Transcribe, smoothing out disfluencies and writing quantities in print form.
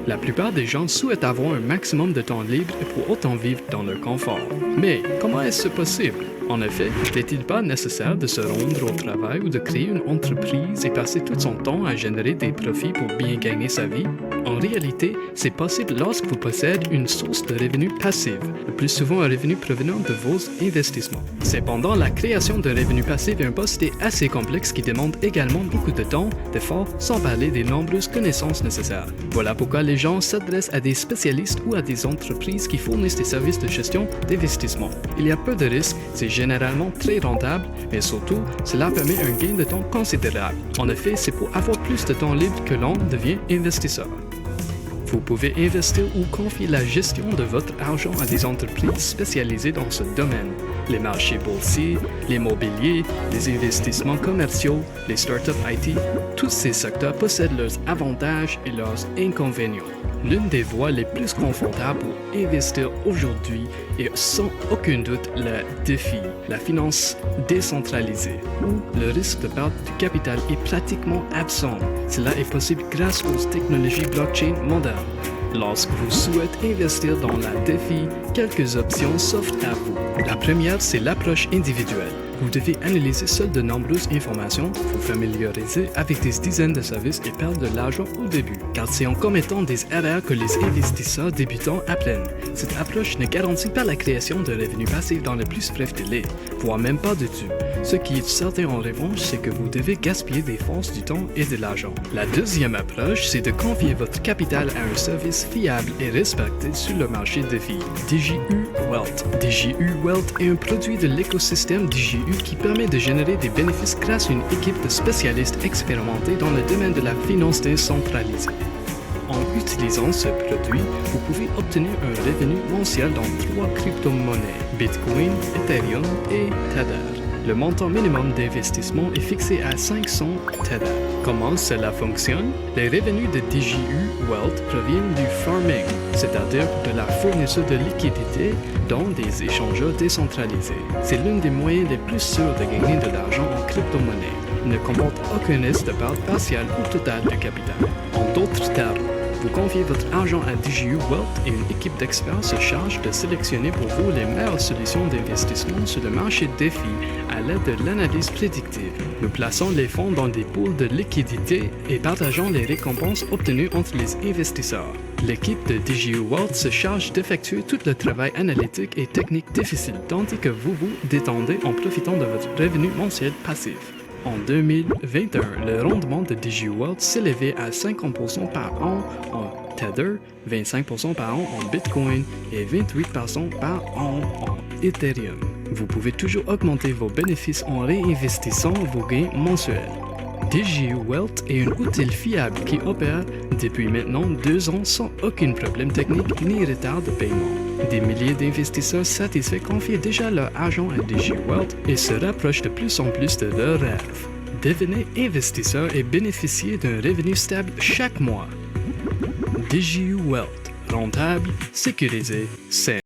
La plupart des gens souhaitent avoir un maximum de temps libre et pour autant vivre dans leur confort. Mais comment est-ce possible? En effet, n'est-il pas nécessaire de se rendre au travail ou de créer une entreprise et passer tout son temps à générer des profits pour bien gagner sa vie? En réalité, c'est possible lorsque vous possédez une source de revenus passive, le plus souvent un revenu provenant de vos investissements. Cependant, la création de revenus passifs est un poste assez complexe qui demande également beaucoup de temps, d'efforts, sans parler des nombreuses connaissances nécessaires. Voilà pourquoi les gens s'adressent à des spécialistes ou à des entreprises qui fournissent des services de gestion d'investissement. Il y a peu de risques, c'est généralement très rentable, mais surtout, cela permet un gain de temps considérable. En effet, c'est pour avoir plus de temps libre que l'on devient investisseur. Vous pouvez investir ou confier la gestion de votre argent à des entreprises spécialisées dans ce domaine. Les marchés boursiers, l'immobilier, les investissements commerciaux, les startups IT, tous ces secteurs possèdent leurs avantages et leurs inconvénients. L'une des voies les plus confortables pour investir aujourd'hui est sans aucun doute le DeFi, la finance décentralisée, où le risque de perte du capital est pratiquement absent. Cela est possible grâce aux technologies blockchain modernes. Lorsque vous souhaitez investir dans la DeFi, quelques options s'offrent à vous. La première, c'est l'approche individuelle. Vous devez analyser seul de nombreuses informations, vous familiariser avec des dizaines de services et perdre de l'argent au début, car c'est en commettant des erreurs que les investisseurs débutants apprennent. Cette approche ne garantit pas la création de revenus passifs dans le plus bref délai, voire même pas du tout. Ce qui est certain en revanche, c'est que vous devez gaspiller des forces, du temps et de l'argent. La deuxième approche, c'est de confier votre capital à un service fiable et respecté sur le marché DeFi. DJU Wealth. DJU Wealth est un produit de l'écosystème DJU qui permet de générer des bénéfices grâce à une équipe de spécialistes expérimentés dans le domaine de la finance décentralisée. En utilisant ce produit, vous pouvez obtenir un revenu mensuel dans 3 crypto-monnaies, Bitcoin, Ethereum et Tether. Le montant minimum d'investissement est fixé à 500 Tether. Comment cela fonctionne? Les revenus de DJU Wealth proviennent du farming, c'est-à-dire de la fourniture de liquidités dans des échangeurs décentralisés. C'est l'un des moyens les plus sûrs de gagner de l'argent en crypto-monnaie. Il ne comporte aucun risque de perte partielle ou totale de capital. En d'autres termes, vous confiez votre argent à DJU Wealth et une équipe d'experts se charge de sélectionner pour vous les meilleures solutions d'investissement sur le marché DeFi à l'aide de l'analyse prédictive. Nous plaçons les fonds dans des pools de liquidités et partageons les récompenses obtenues entre les investisseurs. L'équipe de DJU Wealth se charge d'effectuer tout le travail analytique et technique difficile, tandis que vous vous détendez en profitant de votre revenu mensuel passif. En 2021, le rendement de DJU Wealth s'élevait à 50% par an en Tether, 25% par an en Bitcoin et 28% par an en Ethereum. Vous pouvez toujours augmenter vos bénéfices en réinvestissant vos gains mensuels. DJU Wealth est un outil fiable qui opère depuis maintenant 2 ans sans aucun problème technique ni retard de paiement. Des milliers d'investisseurs satisfaits confient déjà leur argent à DJU Wealth et se rapprochent de plus en plus de leurs rêves. Devenez investisseur et bénéficiez d'un revenu stable chaque mois. DJU Wealth, rentable, sécurisé, sain.